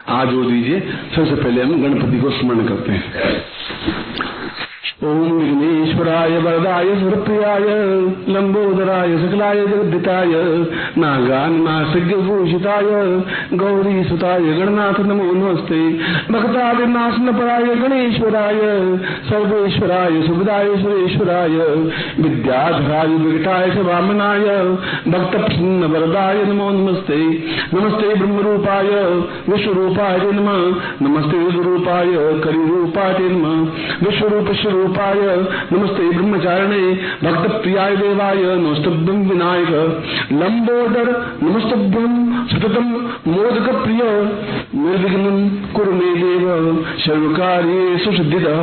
हाथ जोड़ दीजिए। सबसे पहले हम गणपति को स्मरण करते हैं। ओम विघ्नेश्वराय वरदाय सुरप्रियाय लंबोदराय सकलाय जगद्दिताय नागान्नासिकभूषिताय गौरी सुताय गणनाथ नमो नमस्ते। भक्तादिनाशनपराय गणेश्वराय सर्वेश्वराय सुखदाय सुरेश्वराय विद्याधराय विकटाय च वामनाय भक्त प्रसन्न वरदाय नमो नमस्ते। नमस्ते ब्रह्मरूपाय विश्वरूपाय नमः। नमस्ते रुद्ररूपाय कलिरूपाय नमः। विश्वरूप रूपाय नमस्ते ब्रह्मचारिणे भक्त प्रियाय देवाय नमस्तभ्यं विनायक लंबोदर नमस्तभ्यं सततम मोदक प्रिय निर्विघ्नं कुरु मे देव सर्वकार्येषु सिद्धिदः।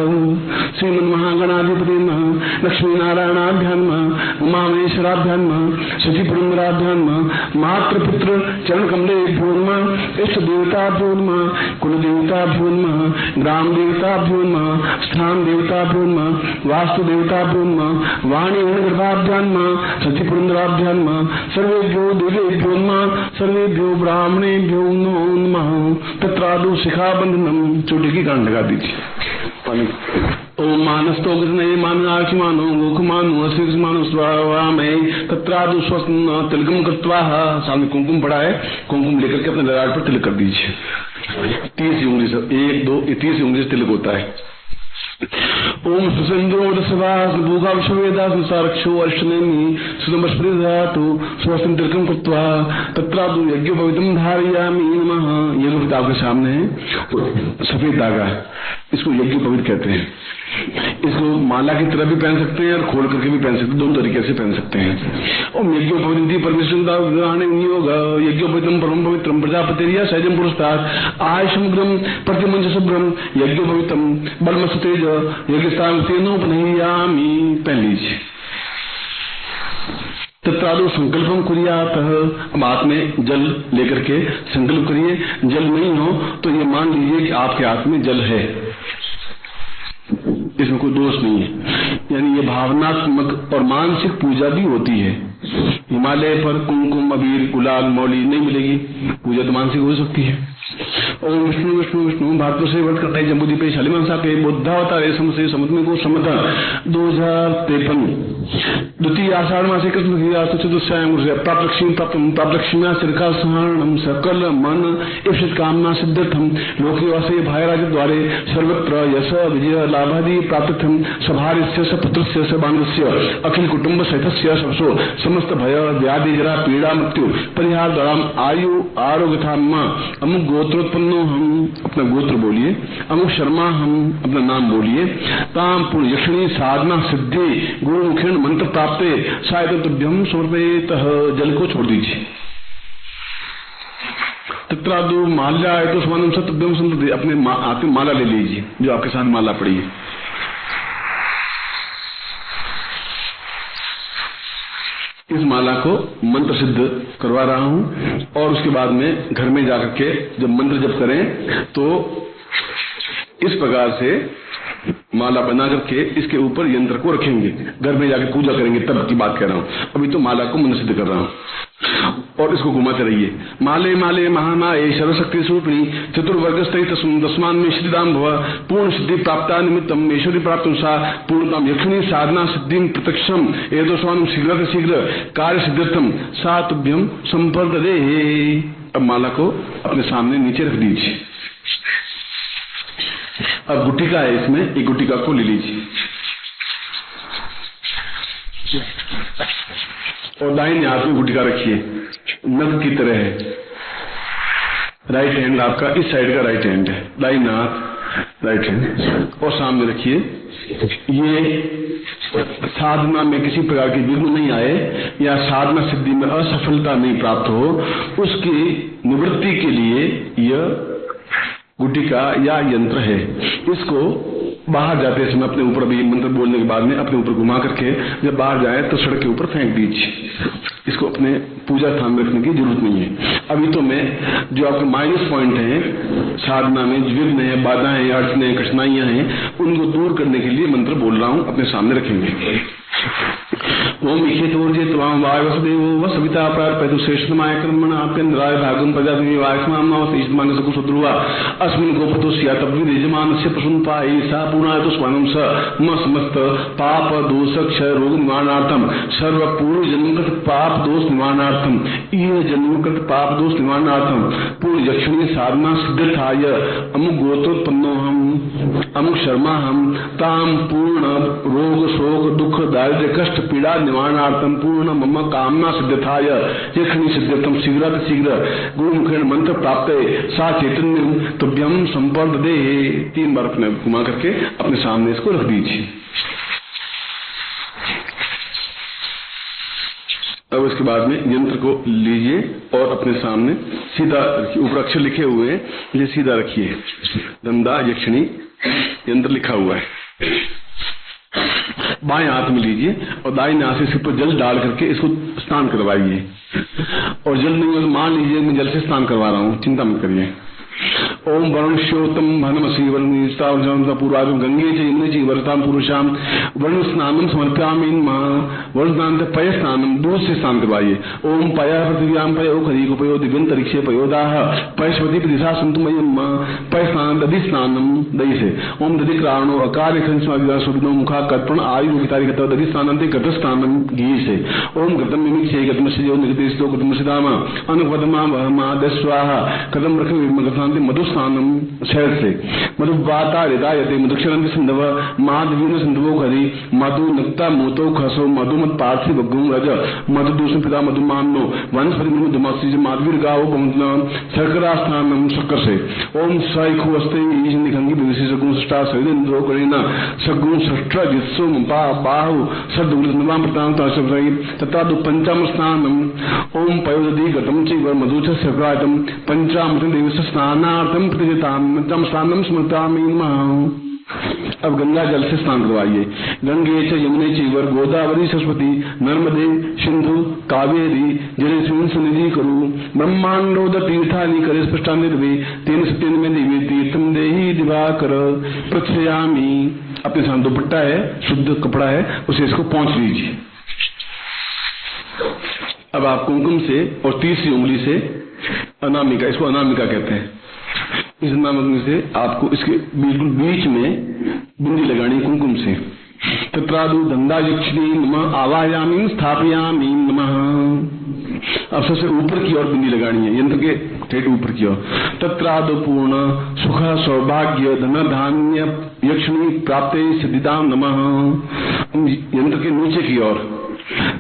श्रीमन् महागणाधिपते नमः। लक्ष्मी नारायणाभ्यां नमः। उमामहेश्वराभ्यां नमः। शशिपुरंदराभ्यां नमः। मातृपुत्र चरण कमलेभ्यो नमः। इष्ट देवताभ्यो नमः। कुल देवताभ्यो नमः। ग्राम देवताभ्यो नमः। स्थान देवताभ्यो वास्तु देवताभ्यो नमः। वाणी गर्भाभ्यां नमः। सचिपुरंदराभ्यां नमः। सर्वेभ्यो देवेभ्यो नमः। सर्वेभ्यो ब्राह्मणेभ्यो नमो नमः। तत्रादु शिखाबंधनम चोटी की गांठ लगा दीजिए। ओम मानस्तो गजने मानाखि मानो गोखमानो असिक्ष मानो स्वावामय तत्रादु स्वस्न तिलकम कृत्वा। सामने कुमकुम पड़ा है, कुमकुम लेकर के अपने ललाट पर तिलक कर दीजिए। 30 उंगली से 1 2 30 उंगली से तिलक होता है। ओम सुसेन्द्रोदसवास भूगा विश्ववेदा संसारक्षो अर्शनेमि सुदमस्पृधातु स्वस्तिम तिलकम कृत्वा तत्रादु यज्ञोपवीतम धारयामि नमः। यज्ञोपवीत आपके सामने है, सफेद धागा है, इसको यज्ञोपवीत कहते हैं। इसको माला की तरह भी पहन सकते हैं और खोल करके भी पहन सकते हैं, दोनों तरीके से पहन सकते हैं। ओम यज्ञोपवीत परमेश्वर यज्ञोपवीतम परम पवित्रम प्रजापतिर्या सहजम पुरस्तात् आयुषमग्रम प्रतिमंच शुभ्रम यज्ञोपवीतम बलमसुतेज यज्ञस्थान तेनोपनयामि। पहन लीजिए। तत्रादु संकल्पम कुर्यात। अब हाथ में जल लेकर के संकल्प करिए। जल नहीं हो तो ये मान लीजिए कि आपके हाथ में जल है, इसमें कोई दोष नहीं है। यानी ये भावनात्मक और मानसिक पूजा भी होती है। हिमालय पर कुमकुम अबीर गुलाल मौली नहीं मिलेगी, पूजा तो मानसिक हो सकती है। ओम विष्णु विष्णु विष्णु भारत से व्रत करता है जम्बूदीप शालिमांसा के बुद्धावतार समसे समुद्र को समता 2053 द्वितीय आषाढ़ मासे कृष्ण चतुर्सायं प्राप्त लक्ष्मी प्राप्त लक्ष्म्या सिरका सहरणम सकल मन इष्ट कामना सिद्धर्थम लोके वासे भायराज द्वारे सर्वत्र यश विजय लाभादि प्राप्तम सभार्यस्य स पुत्रस्य स बांधस्य अखिल कुटुंब सहितस्य सबसो समस्त भय व्याधि जरा पीड़ा मृत्यु परिहार द्वारा आयु आरोग्य था। अमुक गोत्रोत्पन्नो हम अपना गोत्र बोलिए, अमुक शर्मा हम अपना नाम बोलिए। ताम पुण्य यक्षिणी साधना सिद्धि गुरु मुखेन मंत्र प्राप्ते शायद तुभ्यम समर्पित। जल को छोड़ दीजिए। तत्रादु माल्या है तो समानम सतुभ्यम संतति। अपने हाथ में माला ले लीजिए, जो आपके साथ माला पड़ी है। इस माला को मंत्र सिद्ध करवा रहा हूं और उसके बाद में घर में जाकर के जब मंत्र जप करें तो इस प्रकार से माला बना करके इसके ऊपर यंत्र को रखेंगे। घर में जाकर पूजा करेंगे तब की बात कर रहा हूं, अभी तो माला को मंत्र सिद्ध कर रहा हूं। और इसको घुमाते रहिए। माले माले महामाये सर्वशक्ति स्वरूपिणी चतुर्वर्ग स्थित दसमान में सिद्धिदाम भव पूर्ण सिद्धि प्राप्ता निमित्तम ऐश्वर्य प्राप्त पूर्णताम यक्षिणी साधना सिद्धि प्रत्यक्षम एदोस्वान शीघ्र शीघ्र कार्य सिद्ध्यर्थम सातुभ्यम संपर्दे। अब माला को अपने सामने नीचे रख दीजिए। अब गुटिका है, इसमें एक गुटिका को ले लीजिए और दाहिने हाथ में गुटिका रखिए, नग की तरह है। राइट हैंड आपका इस साइड का राइट हैंड है, दाहिना हाथ राइट हैंड और सामने रखिए। ये साधना में किसी प्रकार की विघ्न नहीं आए या साधना सिद्धि में असफलता नहीं प्राप्त हो, उसकी निवृत्ति के लिए यह गुटिका या यंत्र है। इसको बाहर जाते समय अपने ऊपर अभी मंत्र बोलने के बाद में अपने ऊपर घुमा करके जब बाहर जाए तो सड़क के ऊपर फेंक दीजिए। इसको अपने पूजा स्थान में रखने की जरूरत नहीं है। अभी तो मैं जो आपके माइनस पॉइंट हैं साधना में, विघ्न है, बाधाएं हैं, अड़चने कठिनाइयां हैं, उनको दूर करने के लिए मंत्र बोल रहा हूं, अपने सामने रखेंगे। ओम इखेतोर्जे त्वाम वाय वसुदेवो वसविता प्रार्पयतु श्रेष्ठतमाय कर्मण आप्यन्द्राय भागं प्रजापति वायस्मां नमः ईश्वरमानस कुशद्रुवा अस्मिन् गोपतो स्यातब्विद यजमानस्य प्रसूनपाये सा पूर्णायतु स्वानं स म समस्त पाप दोष क्षय रोग निवारणार्थम सर्व पूर्व जन्मकृत पाप दोष निवारणार्थम इह जन्मकृत पाप दोष निवारणार्थम पूर्ण यक्षिणी साधना सिद्धताय अमुक गोत्रोत्पन्नोहम अमुक शर्मा हम ताम पूर्ण रोग शोक दुख दारिद्र्य कष्ट पीड़ा निवारणार्थम पूर्ण मम कामना सिद्धताय यक्षिणी सिद्धतम शीघ्र शीघ्र गुरुमुखेण मंत्र प्राप्त सा चैतन्य तुभ्यम संपर्क दे। 3 बार अपने घुमा करके अपने सामने इसको रख दीजिए। अब इसके बाद में यंत्र को लीजिए और अपने सामने सीधा रखिए। ऊपर अक्षर लिखे हुए हैं, ये सीधा रखिए। धंधा यक्षिणी यंत्र लिखा हुआ है। बाएं हाथ में लीजिए और दाहिने हाथ से इसके ऊपर जल डाल करके इसको स्नान करवाइए। और जल नहीं हो तो मान लीजिए मैं जल से स्नान करवा रहा हूँ, चिंता मत करिए। ओम वरुणश्योतम भनमसी वरुणिष्ठा पूर्वागम गंगे च यमुने च वर्ताम पुरुषाम वरुण स्नानम समर्पयामि वरुण स्नान पय स्नानम दूध से स्नान करवाइए। ओम पय पृथिव्याम पयो खरीक पयो दिव्यंतरिक्षे पयोदाह पयस्वती दिशा संतुमयम पय स्नान दधि स्नानम दही से। ओम दधि क्राणो अकार सुविधो मुखा कर्पण आयु गितारी गत दधि स्नानंते गत स्नानम घी से। ओम गतम मिमिक्षे गतमस्य जो निगतेस्तो गतमसिदाम अनुपदमा वहमा दस्वाहा कदम रख विमगतांते मधुस्नानम शहर से। मधुवाता हृदयते मधुक्षरंति सिंधव माधवीन सिंधवो खरी मधु नक्ता मोतो खसो मधुमत पार्थिव गुम रज मधुदूषण पिता मधुमानो वनस्पति मधुमसी माधवीर गावो पहुंचना शर्करा स्नानम शक्कर से। ओम सैखु वस्ते ईश निखंगी विशेष सगुण सष्टा सविदेन्द्रो करेना सगुण सष्ट्र जित्सो मुपा बाहु सद्गुणस्नवाम प्रताम ताशब्दई तथा दु पंचम स्नानम। ओम पयोदधि गतम च मधुच शर्करायतम पंचामृत देवस्य स्नानार्थम प्रतिजताम स्नानम स्मृतामि नमः। अब गंगा जल से स्नान करवाइए। गंगे च यमुने चैव गोदावरी सरस्वती नर्मदे सिंधु कावेरी जलेस्मिन् सन्निधि करू ब्रह्मांडोद तीर्थानि करे स्पष्टान्वे तेन सत्यन में देवी तीर्थम देहि दिवाकर प्रथयामि। अपने साथ दुपट्टा है, शुद्ध कपड़ा है, उसे इसको पहुंच लीजिए। अब आप कुमकुम से और तीसरी उंगली से अनामिका, इसको अनामिका कहते हैं, इस अनामिका से आपको इसके बिल्कुल बीच में बिंदी लगानी कुमकुम से। तत्रादु धंधा यक्षिणी नमः आवायामी स्थापयामी नमः। अब सबसे ऊपर की ओर बिंदी लगानी है, यंत्र के ठेठ ऊपर की ओर। तत्रादु पूर्ण सुख सौभाग्य धन धान्य यक्षिणी प्राप्ते सिद्धिदाम नमः। यंत्र के नीचे की ओर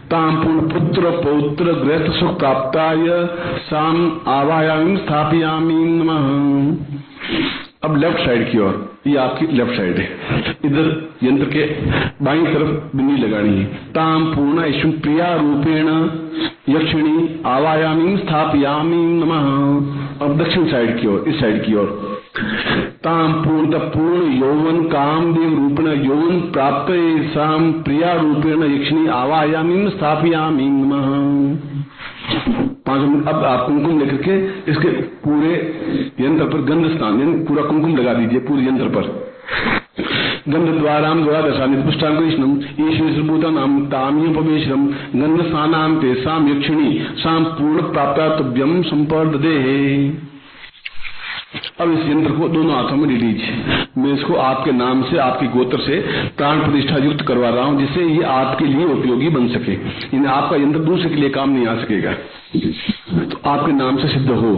ताम पूर्ण पुत्र पौत्र गृहस्थ सुख प्राप्ताय साम आवायामी स्थापयामी नमः। अब लेफ्ट साइड की ओर, ये आपकी लेफ्ट साइड है, इधर यंत्र के बाईं तरफ बिंदी लगानी है। ताम पूर्ण ऐश्व प्रिया रूपेण यक्षिणी आवायामी स्थापयामी नमः। अब दक्षिण साइड की ओर, इस साइड की ओर ताम पूर्ण यौवन कामदेव रूपेण यौवन प्राप्त साम प्रिया रूपेण यक्षिणी आवायामी स्थापयामी नमः। 5 मिनट। अब आप कुमकुम लेकर के इसके पूरे यंत्र पर गंध स्नान, पूरा कुमकुम लगा दीजिए पूरे यंत्र पर। गंध द्वाराम द्वादशानि पुष्टांकृष्णम ईश्वरभूता नाम ताम्योपवेशनम गंध स्नानाम तेसाम यक्षिणी साम पूर्ण प्राप्ता तुभ्यम संपर्ददे। अब इस यंत्र को दोनों हाथों में ले लीजिए। मैं इसको आपके नाम से, आपके गोत्र से प्राण प्रतिष्ठा युक्त करवा रहा हूं, जिससे ये आपके लिए उपयोगी बन सके। इन आपका यंत्र दूसरे के लिए काम नहीं आ सकेगा, तो आपके नाम से सिद्ध हो,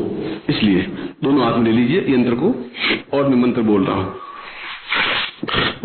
इसलिए दोनों हाथ में ले लीजिए यंत्र को। और मैं मंत्र बोल रहा हूं।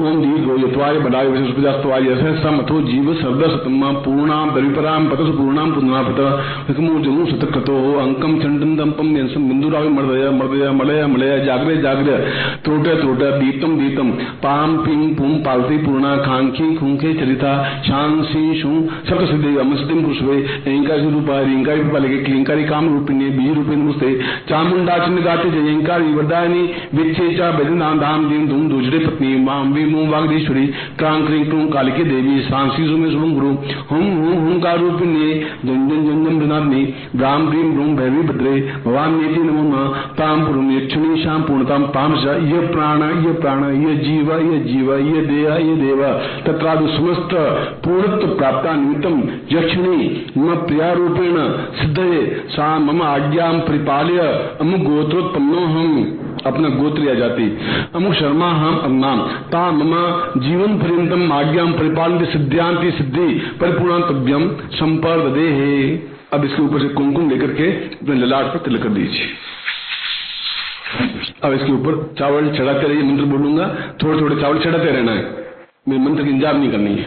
ओम दीर्घो यत्वाय बलाय विशेषपदास्तवाय समथो जीव शब्द सतम्मा पूर्णाम दविपराम पतस पूर्णाम पुनरापत एकमो जनु शतक्रतो अंकम चंडन दंपम यंसम बिंदुराव मर्दय मर्दय मलय मलय जागरे जागरे त्रोटे त्रोटे दीप्तम दीप्तम पाम पिंग पुम पालती पूर्णा खांखी खुंखे चरिता शांसी शुं सप्त सिद्धि अमस्तिम पुष्पे ऐंकारी रूपा रिंकारी पालिके क्लिंकारी काम रूपिणे बीज रूपे नमस्ते चामुंडा चिन्ह गाते जयंकारी वरदायनी विच्छे चा बेदनाम धाम दीन धूम दूजरे पत्नी माम ह्रीं ओं वागीश्वरी क्रां क्रीं क्रूं कालिके देवी सांसी में शुभं गुरु हुं हुं हुंकार रूपिण्ये जं जं जं जं धनाग्नि ब्रां ब्रीं ब्रूं भैरवी भद्रे भवान्येति नमो नमः तां पुरुं यक्षिणी शां पूर्णतां पांश ये प्राण ये जीव ये देह तत्रादि समस्त पूर्णत्व प्राप्ता निमित्तं यक्षिणी मम प्रिया रूपेण सिद्धये सा मम आज्ञां परिपाल्य अमुक गोत्रोत्पन्नो हम अपना गोत्र या जाति अमुक शर्मा हम अन्नाम ता मम जीवन पर्यंतम आज्ञां परिपाल्य सिद्ध्यांति सिद्धि परिपूर्णतव्यम संपर्ददेहे। अब इसके ऊपर से कुमकुम लेकर के अपने ललाट पर तिलक कर दीजिए। अब इसके ऊपर चावल चढ़ाते रहिए, मंत्र बोलूंगा, थोड़े थोड़े चावल चढ़ाते रहना है, मेरे मंत्र की इंजाम नहीं करनी है।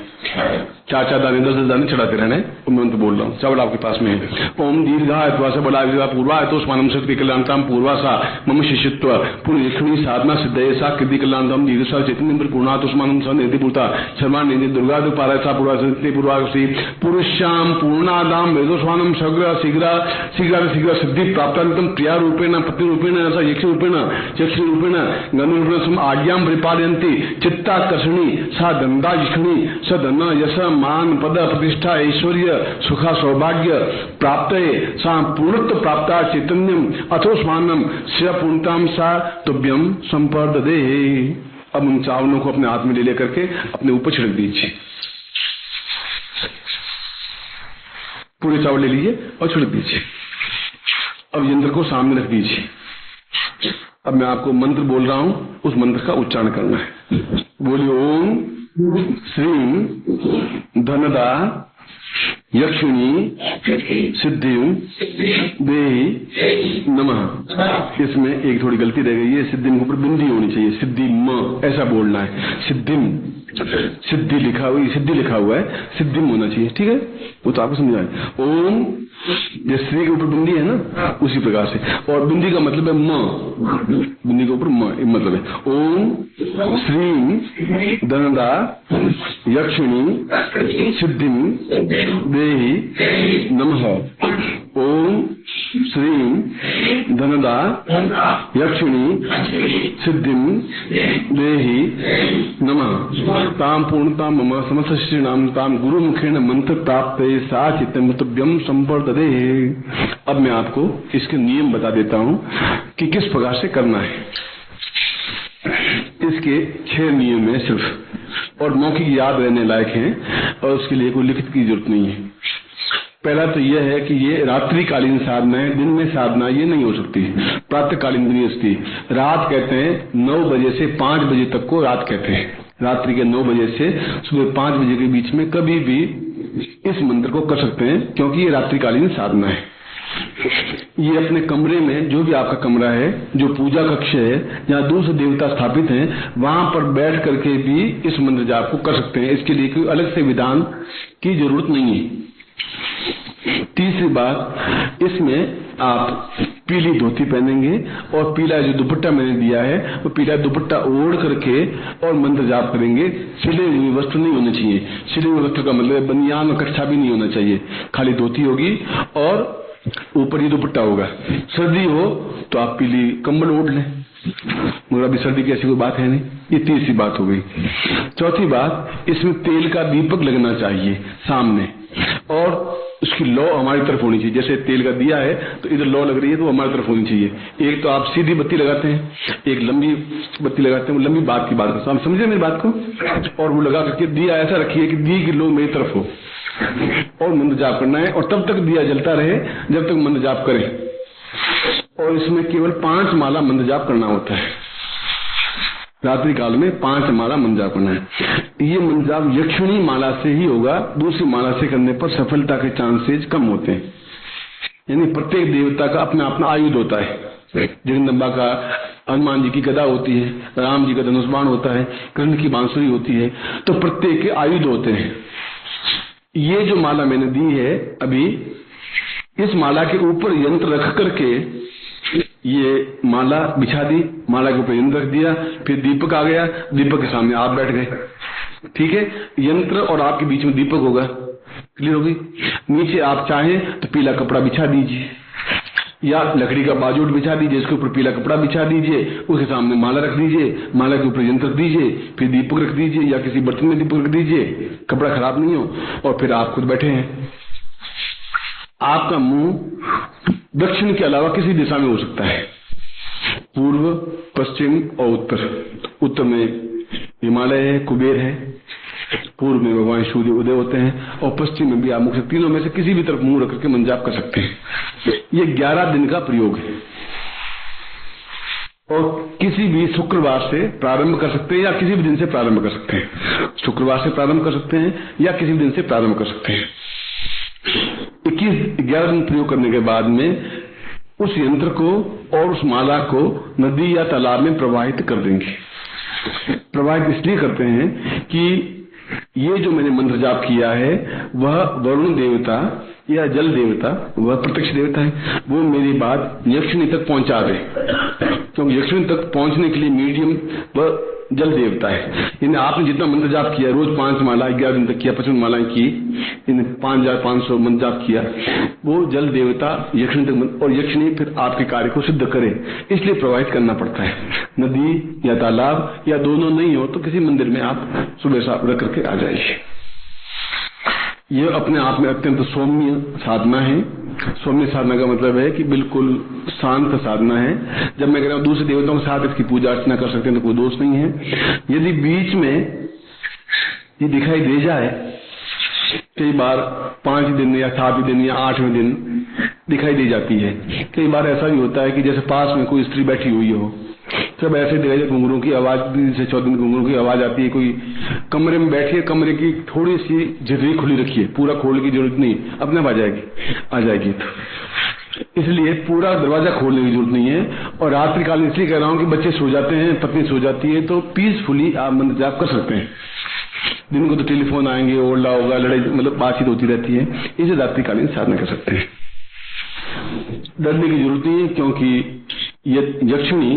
4-4 दाने 10-10 दाने चढ़ाते रहना है और मैं मंत्र बोल रहा हूँ, चावल आपके पास में है। ओम दीर्घाय त्वासा बलाय पूर्वा तो स्मानम शक्ति कल्याणताम पूर्वासा मम शिष्यत्व पुण्यक्षणी साधना सिद्धये सा कृति कल्याणताम दीर्घसा चैतन्य पूर्णा तो स्मानम स निधि पूर्ता शर्मा निधि दुर्गा तो पारायसा पूर्वासी पूर्वासी पुरुष्याम पूर्णादाम वेदोस्वानम शीघ्र शीघ्र शीघ्र शीघ्र सिद्धि प्राप्तानितम प्रिया रूपेण पति रूपेण ऐसा यक्ष रूपेण गंध रूपेण आज्ञां परिपालयन्ति चित्ताकर्षणी सा दंडा यक्षिणी स धन यश मान पद प्रतिष्ठा ऐश्वर्य सुखा सौभाग्य प्राप्त सा पूर्णत्व प्राप्ता चैतन्यम अथोस्मानम शिव पूर्णताम सा तुभ्यम संपर्ददे। अब उन चावलों को अपने हाथ में ले लेकर के अपने ऊपर छिड़क दीजिए। पूरे चावल ले लीजिए और छिड़क दीजिए। अब यंत्र को सामने रख दीजिए। अब मैं आपको मंत्र बोल रहा हूं, उस मंत्र का उच्चारण करना है। बोलिए ओम श्रीं धनदा यक्षिणी सिद्धिं देहि नमः। इसमें एक थोड़ी गलती रह गई है, सिद्धि के ऊपर बिंदी होनी चाहिए, सिद्धि म ऐसा बोलना है। सिद्धिम सिद्धि लिखा हुआ है, सिद्धिम होना चाहिए, ठीक है, वो तो आपको समझ आए। ओम ये श्री के ऊपर बिंदी है ना, उसी प्रकार से, और बिंदी का मतलब है म, बिंदी के ऊपर म मतलब है। ओम श्री धनदा यक्षिणी सिद्धिं देहि नमः। ओम श्री धनदा यक्षिणी सिद्धिं देहि नमः। ताम पूर्णता मम समस्त श्रीणाम ताम गुरु मुखेन मंत्र प्राप्त सा चित्तम संपर्ददे। अब मैं आपको इसके नियम बता देता हूं कि किस प्रकार से करना है। इसके 6 नियम है सिर्फ, और मौखिक याद रहने लायक हैं, और उसके लिए कोई लिखित की जरूरत नहीं है। पहला तो यह है कि ये रात्रिकालीन साधना है, दिन में साधना ये नहीं हो सकती। प्रातःकालीन दिन होती, रात कहते हैं 9 बजे से 5 बजे तक को रात कहते हैं। रात्रि के 9 बजे से सुबह 5 बजे के बीच में कभी भी इस मंत्र को कर सकते हैं, क्योंकि ये रात्रिकालीन साधना है। ये अपने कमरे में, जो भी आपका कमरा है, जो पूजा कक्ष है, जहाँ दूसरे देवता स्थापित हैं, वहां पर बैठ करके भी इस मंत्र जाप को कर सकते हैं। इसके लिए कोई अलग से विधान की जरूरत नहीं है। तीसरी बात, इसमें आप पीली धोती पहनेंगे और पीला जो दुपट्टा मैंने दिया है वो पीला दुपट्टा ओढ़ करके और मंत्र जाप करेंगे। सिले हुए वस्त्र नहीं होने चाहिए। सिले हुए वस्त्र का मतलब बनियान और कच्छा भी नहीं होना चाहिए, खाली धोती होगी और ऊपर ही दुपट्टा होगा। सर्दी हो तो आप पीली कंबल ओढ़ लें, मगर अभी सर्दी की ऐसी कोई बात है नहीं। ये तीसरी बात हो गई। चौथी बात, इसमें तेल का दीपक लगना चाहिए सामने, और उसकी लौ हमारी तरफ होनी चाहिए। जैसे तेल का दिया है तो इधर लौ लग रही है तो हमारी तरफ होनी चाहिए। एक तो आप सीधी बत्ती लगाते हैं, एक लंबी बत्ती लगाते हैं, वो लंबी बात की बात करता हूं, समझे मेरी बात को। और वो लगा करके दिया ऐसा रखिए कि दी की लौ मेरी तरफ हो, और मंत्र जाप करना है, और तब तक दिया जलता रहे जब तक मंत्र जाप करें। और इसमें केवल 5 माला मंत्र जाप करना होता है। रात्रि काल में 5 माला मंत्र जाप करना है। ये मंत्र जाप यक्षिणी माला से ही होगा, दूसरी माला से करने पर सफलता के चांसेज कम होते हैं। यानी प्रत्येक देवता का अपना अपना आयुध होता है। जगदम्बा का हनुमान जी की गदा होती है, राम जी का धनुष बाण होता है, कृष्ण की बांसुरी होती है, तो प्रत्येक के आयुध होते हैं। ये जो माला मैंने दी है अभी, इस माला के ऊपर यंत्र रख करके ये माला बिछा दी, माला के ऊपर यंत्र रख दिया, फिर दीपक आ गया, दीपक के सामने आप बैठ गए, ठीक है। यंत्र और आपके बीच में दीपक होगा, क्लियर होगी। नीचे आप चाहें तो पीला कपड़ा बिछा दीजिए, या लकड़ी का बाजूट बिछा दीजिए, इसके ऊपर पीला कपड़ा बिछा दीजिए, उसके सामने माला रख दीजिए, माला के ऊपर यंत्र रख दीजिए, फिर दीपक रख दीजिए या किसी बर्तन में दीपक रख दीजिए, कपड़ा खराब नहीं हो, और फिर आप खुद बैठे हैं। आपका मुंह दक्षिण के अलावा किसी दिशा में हो सकता है, पूर्व, पश्चिम और उत्तर। उत्तर में हिमालय है, कुबेर है, पूर्व में भगवान सूर्य उदय होते हैं, और पश्चिम में भी आप मुख से तीनों में से किसी भी तरफ मुंह रख करके मंत्र जाप कर सकते हैं। ये 11 दिन का प्रयोग है और किसी भी शुक्रवार से प्रारंभ कर सकते हैं या किसी भी दिन से प्रारंभ कर सकते हैं। शुक्रवार से प्रारंभ कर सकते हैं या किसी भी दिन से प्रारंभ कर सकते हैं। 11 दिन प्रयोग करने के बाद में उस यंत्र को और उस माला को नदी या तालाब में प्रवाहित कर देंगे। प्रवाहित इसलिए करते हैं कि ये जो मैंने मंत्र जाप किया है वह वरुण देवता या जल देवता, वह प्रत्यक्ष देवता है, वो मेरी बात यक्षिणी तक पहुंचा दे, क्योंकि यक्षिणी तक पहुंचने के लिए मीडियम वह जल देवता है। यानी आपने जितना मंत्र जाप किया, रोज 5 माला 11 दिन तक किया, 55 मालाएं की, 5500 मंत्र जाप किया, वो जल देवता यक्षिणी तक, और यक्षिणी फिर आपके कार्य को सिद्ध करे, इसलिए प्रवाहित करना पड़ता है। नदी या तालाब या दोनों नहीं हो तो किसी मंदिर में आप सुबह साफ रख करके आ जाइए। यह अपने आप में अत्यंत सौम्य साधना है। सौम्य साधना का मतलब है कि बिल्कुल शांत साधना है। जब मैं कह रहा हूं दूसरे देवताओं के साथ इसकी पूजा अर्चना कर सकते हैं तो कोई दोष नहीं है। यदि बीच में ये दिखाई दे जाए, कई बार 5 दिन या 7 दिन या 8वें दिन दिखाई दे जाती है। कई बार ऐसा भी होता है कि जैसे पास में कोई स्त्री बैठी हुई हो, जब ऐसे दिखाई दे घुंघरू की आवाज, से 14 दिन घुंघरू की आवाज आती है, कोई कमरे में बैठी है, कमरे की थोड़ी सी झिर्री खुली रखी है, पूरा खोलने की जरूरत नहीं, अपने आप आ जाएगी। तो इसलिए पूरा दरवाजा खोलने की जरूरत नहीं है। और रात्रिकाल इसलिए कह रहा हूं कि बच्चे सो जाते हैं, पत्नी सो जाती है, तो पीसफुली आप मंत्र जाप कर सकते हैं। दिन को तो टेलीफोन आएंगे, ओल्डा होगा, लड़ाई मतलब बातचीत होती रहती है, इसे रात्रिकालीन साधना कर सकते हैं। डरने की जरूरत नहीं है, क्योंकि यक्षिणी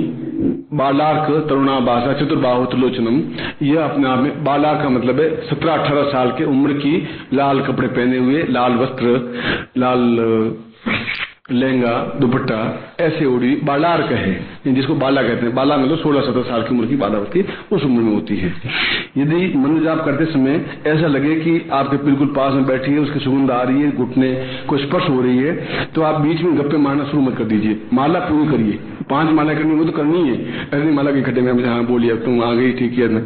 बालार्क तरुणा भाषा चतुर्बाहु त्रिलोचनम, यह अपने आप में बालार्क का मतलब है 17-18 साल के उम्र की, लाल कपड़े पहने हुए, लाल वस्त्र, लाल लहंगा दुपट्टा ऐसे ओढ़ी, बालार्क है जिसको बाला कहते हैं। बाला मतलब 16-17 साल की उम्र की बाला होती है, उस उम्र में होती है। यदि मंत्र जाप करते समय ऐसा लगे कि आपके बिल्कुल पास में बैठी है, उसकी सुगंध आ रही है, घुटने को स्पर्श हो रही है, तो आप बीच में गप्पे मारना शुरू मत कर दीजिए। माला पूरी करिए। 5 माला करनी वो तो करनी है, ऐसी माला के इकट्ठे में हाँ बोलिए तुम आ गई, ठीक है ना,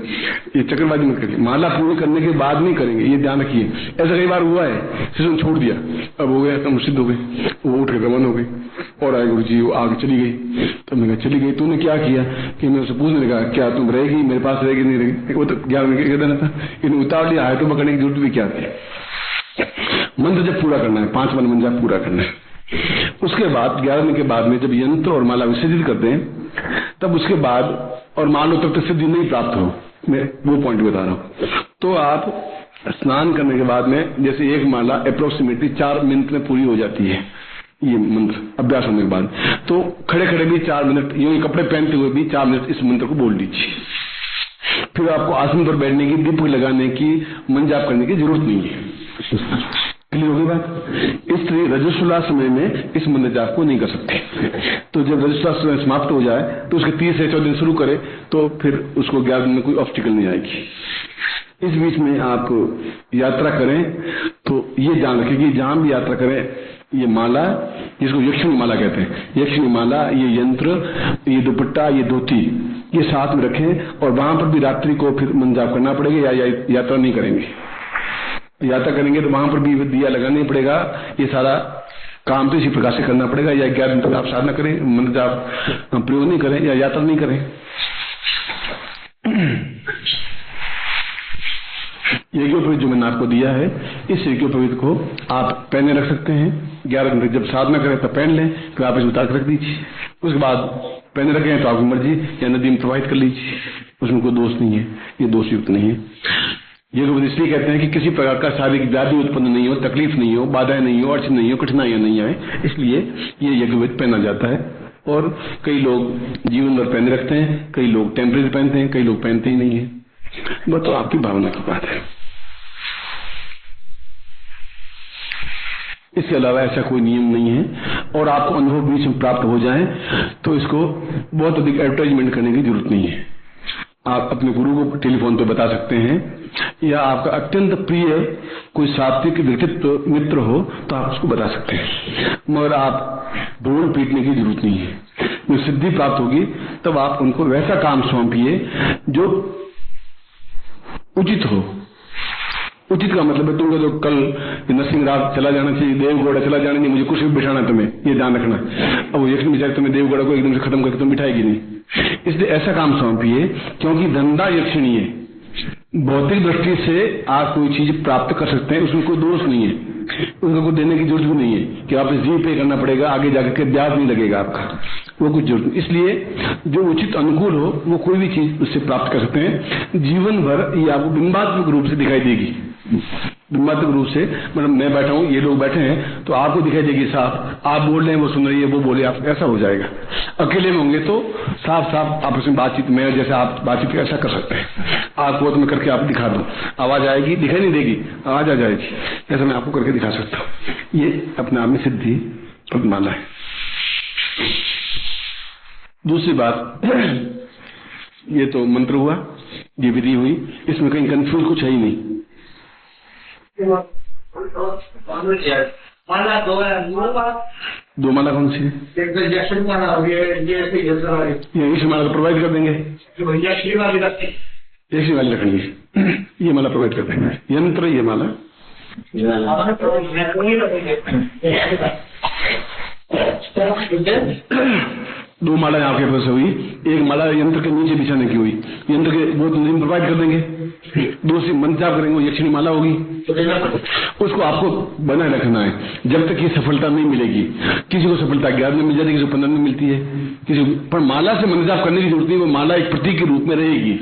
ये चक्रबाजी मत करिए। माला पूरी करने के बाद नहीं करेंगे, ये ध्यान रखिए। ऐसा कई बार हुआ है, सिस्टम छोड़ दिया, अब हो गया, तुम सिद्ध हो गए, वो उठ के रवाना हो गई, और आए गुरु जी वो आगे चली गई। तो मैंने कहा चली गई, तूने क्या किया? कि मैं उससे पूछने लगा क्या तुम रहेगी मेरे पास, रहेगी नहीं रहेगी? वो तो 11 मिनट का देना था, इन उतावली आए तो पकड़ने की जरूरत भी क्या थी। मंत्र जब पूरा करना है, 5 मंत्र जब पूरा करना है, उसके बाद 11 दिन के बाद में जब यंत्र और माला विसर्जित करते हैं, तब उसके बाद, और मान लो तब तक सिद्धि नहीं प्राप्त हो, मैं वो पॉइंट बता रहा हूँ, तो आप स्नान करने के बाद में जैसे एक माला अप्रोक्सीमेटली 4 मिनट में पूरी हो जाती है। ये मंत्र अभ्यास होने के बाद तो खड़े खड़े भी 4 मिनट, यूं कपड़े पहनते हुए भी 4 मिनट इस मंत्र को बोल लीजिए। फिर आपको आसन पर बैठने की, दीपक लगाने की, मन जाप करने की जरूरत नहीं है। क्लियर होगी बात? इसलिए रजस्वला समय में इस मंत्र जाप को नहीं कर सकते। तो जब रजस्वला समय समाप्त हो जाए तो उसके 30 से 14 दिन शुरू करें, तो फिर उसको 11 दिन में कोई ऑब्स्टिकल नहीं आएगी। इस बीच में आप यात्रा करें तो ये ध्यान रखें कि जहां भी यात्रा करें, ये माला जिसको यक्षिणी माला कहते हैं, यक्षिणी माला, ये यंत्र, ये दुपट्टा, ये धोती, ये साथ में रखें। और वहां पर भी रात्रि को फिर मंत्र जाप करना पड़ेगा, या यात्रा नहीं करेंगे। यात्रा करेंगे तो वहां पर भी दिया लगाना पड़ेगा। ये सारा काम तो इसी प्रकार से करना पड़ेगा। या 11 दिन तक आप साधना करें, मंत्र जाप प्रयोग नहीं करें या यात्रा नहीं करें। यज्ञोपवीत जो मैंने आपको दिया है, इस यज्ञोपवीत को आप पहने रख सकते हैं। 11 दिन तक जब साधना करें तब पहन लें, फिर आप इसे उतार कर रख दीजिए। उसके बाद पहने रखें तो आपकी मर्जी, या नदी में प्रवाहित कर लीजिए, उसमें कोई दोष नहीं है, ये दोषयुक्त नहीं है। यज्ञोपवीत इसलिए कहते हैं कि किसी प्रकार का शारीरिक व्याधि उत्पन्न नहीं हो, तकलीफ नहीं हो, बाधाएं नहीं हो, अड़चन नहीं हो, कठिनाइयां नहीं आए, इसलिए ये यज्ञोपवीत पहना जाता है। और कई लोग जीवन भर पहने रखते हैं, कई लोग टेम्परेरी पहनते हैं, कई लोग पहनते ही नहीं है। वो तो आपकी भावना की बात है। इसके अलावा ऐसा कोई नियम नहीं है। और आपको अनुभव बीच में प्राप्त हो जाए तो इसको बहुत अधिक एडवर्टाइजमेंट करने की जरूरत नहीं है। आप अपने गुरु को टेलीफोन पर बता सकते हैं, या आपका अत्यंत प्रिय कोई सात्विक व्यक्तित्व मित्र हो तो आप उसको बता सकते हैं, मगर आप बोल पीटने की जरूरत नहीं है। जब सिद्धि प्राप्त होगी तब आप उनको वैसा काम सौंपिए जो उचित हो। उचित का मतलब है तुमको तो कल नरसिंह रात चला जाना चाहिए, देवगौड़ा चला जाना नहीं, मुझे कुछ भी बिठाना तुम्हें, ये ध्यान रखना। अब वो यक्षिणी बेचारे तुम्हें देवगौड़ा को एकदम से खत्म करके तुम बिठाएगी नहीं, इसलिए ऐसा काम सौंपिए। क्योंकि धंधा यक्षिणी है, भौतिक दृष्टि से आप कोई चीज प्राप्त कर सकते हैं, उसमें कोई दोष नहीं है, उसको कोई देने की जरूरत भी नहीं है कि आप जी पे करना पड़ेगा, आगे जाकर के ब्याज नहीं लगेगा आपका, वो कुछ जरूरत नहीं। इसलिए जो उचित अनुकूल हो वो कोई भी चीज उससे प्राप्त कर सकते हैं। जीवन भर ये आपको बिंबात्मक रूप से दिखाई देगी, बिंबात्मक रूप से, मतलब मैं बैठा हूँ, ये लोग बैठे हैं, तो आपको दिखाई देगी साफ, आप बोल रहे हैं वो सुन रही है, वो बोले आप, ऐसा हो जाएगा। अकेले में होंगे तो साफ साफ आपस में बातचीत में जैसे आप बातचीत ऐसा कर सकते हैं। आपको तो मैं करके आप दिखा दूं, आवाज आएगी, दिखाई नहीं देगी, आवाज आ जाएगी, ऐसा मैं आपको करके दिखा सकता हूँ। ये अपने आप में सिद्धि माना है। दूसरी बात, ये तो मंत्र हुआ, ये विधि हुई, इसमें कहीं कंफ्यूज कुछ है ही नहीं। माला दो माला कौन सी है? एक तो जैसे माला हो गया, ये इस माला को प्रोवाइड कर देंगे, ऐसी वाली रखेंगे, ये माला प्रोवाइड कर देंगे। यंत्र, ये माला, दो माला आपके पास हुई, एक माला यंत्र के नीचे बिछाने की हुई, यंत्र के वो प्रोवाइड कर देंगे। दूसरी मंत्र जाप करेंगे, वो यक्षिणी माला होगी, उसको आपको बनाए रखना है जब तक ये सफलता नहीं मिलेगी। किसी को सफलता 11 में मिल जाती है, किसी को 15 में मिलती है, किसी को, पर माला से मंत्र जाप करने की जरूरत नहीं, वो माला एक प्रतीक के रूप में रहेगी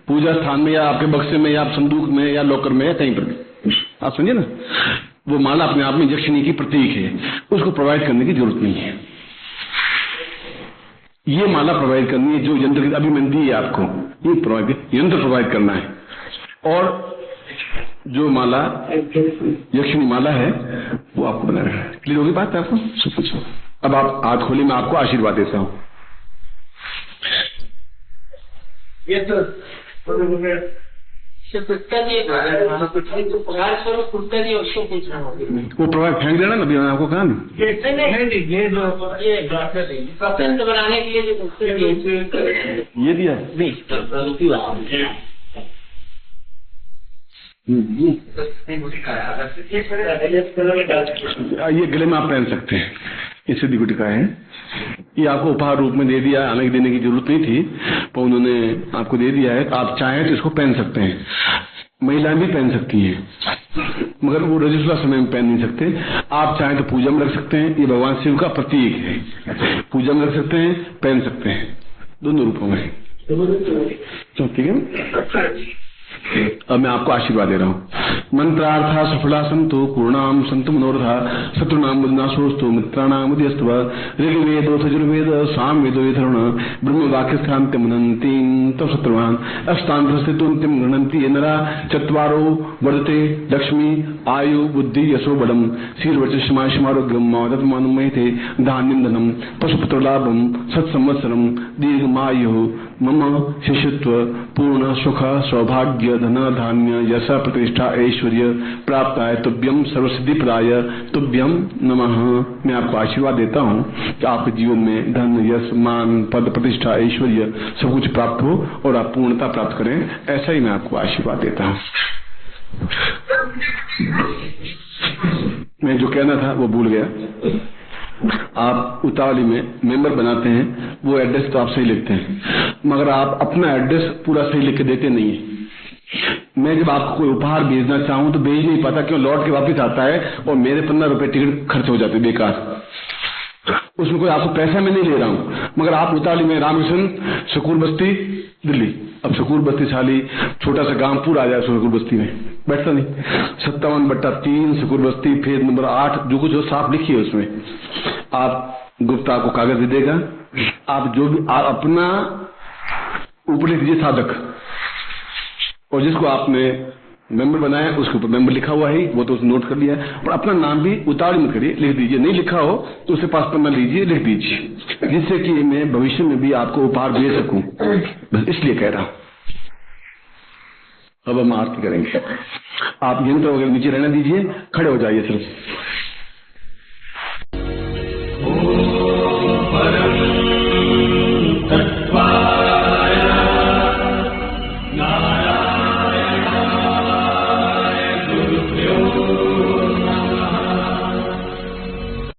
पूजा स्थान में, या आपके बक्से में, या संदूक में, या लॉकर में, या कहीं पर भी। आप समझे ना, वो माला अपने आप में यक्षिणी की प्रतीक है, उसको प्रोवाइड करने की जरूरत नहीं है। ये माला प्रोवाइड करनी है जो यंत्र अभी मैंने दी है आपको, ये प्रोवाइड, यंत्र प्रोवाइड करना है। और जो माला यक्षिणी माला है वो आपको बनाना है। क्लियर होगी बात आपको? सब कुछ। अब आप हाथ खोलिए, मैं आपको आशीर्वाद देता हूँ। ये तो वो प्रभाव फेंक देना ना, अभी मैंने आपको कहा ना, बनाने के लिए ये दिया ये गले में आप पहन सकते हैं, इससे दिगुटिका है, ये आपको उपहार रूप में दे दिया, हालांकि देने की जरूरत नहीं थी, पर उन्होंने आपको दे दिया है। आप चाहें तो इसको पहन सकते हैं, महिलाएं भी पहन सकती हैं, मगर वो रजस्वला समय में पहन नहीं सकते। आप चाहें तो पूजा में रख सकते हैं, ये भगवान शिव का प्रतीक है, पूजा में रख सकते हैं, पहन सकते हैं, दोनों रूपों में। तो ठीक है, अब मैं आपको आशीर्वाद दे रहा हूँ। मंत्रार्था सफला संतो पूर्णाम संत मनोरथा शत्रुनाम बुद्धनाशोस्तु मित्राणाम उदयस्तव ऋग्वेद यजुर्वेद सामवेदो यथर्वण ब्रह्म वाक्यस्थान्त मनन्ति तव शत्रुवान् अष्टांतरस्थितुन्तिम गणन्ति ये नरा चत्वारो वर्धते लक्ष्मी आयु बुद्धि यशो बलम शीर्वचमारोग्यम मदत्मानुमयते धान्यम धनम पशुपुत्र लाभम सत्संवत्सरम दीर्घमायु मम शिष्यत्व पूर्ण सुख सौभाग्य धन धान्य यश प्रतिष्ठा ऐश्वर्य प्राप्त है तुभ्यम सर्वसिद्धिप्रदाय तुभ्यम नमः। मैं आपको आशीर्वाद देता हूँ कि आपके जीवन में धन यश मान पद प्रतिष्ठा ऐश्वर्य सब कुछ प्राप्त हो और आप पूर्णता प्राप्त करें, ऐसा ही मैं आपको आशीर्वाद देता हूँ। मैं जो कहना था वो भूल गया। आप उतावली में मेंबर बनाते हैं, वो एड्रेस तो आप सही लिखते हैं, मगर आप अपना एड्रेस पूरा सही लिख के देते नहीं है। मैं जब आपको कोई उपहार भेजना चाहूं तो भेज नहीं पाता, क्यों? लौट के वापस आता है और मेरे 15 रुपए टिकट खर्च हो जाते बेकार, उसमें कोई आपको पैसा मैं नहीं ले रहा हूं, मगर आप उतावली में रामकृष्ण शकूर बस्ती दिल्ली, अब शकूर बस्ती साली छोटा सा गांव पूरा आ जाए शकूर बस्ती में, बैठता नहीं, 57/3 शकूर बस्ती, फेज नंबर 8, जो कुछ हो साफ लिखिए उसमें। आप गुप्ता आपको कागज दे देगा, आप जो भी आप अपना ऊपर लिख दीजिए साधक, और जिसको आपने मेंबर बनाया, उसके ऊपर मेंबर लिखा हुआ है, वो तो उसने नोट कर लिया है, और अपना नाम भी उतावली मत करिए, लिख दीजिए। नहीं लिखा हो तो उससे पास पर लीजिए, लिख दीजिए, जिससे कि मैं भविष्य में भी आपको उपहार दे सकूं, बस इसलिए कह रहा हूं। अब हम आरती करेंगे। आप यंत्र वगैरह नीचे रहने दीजिए, खड़े हो जाइए सिर्फ।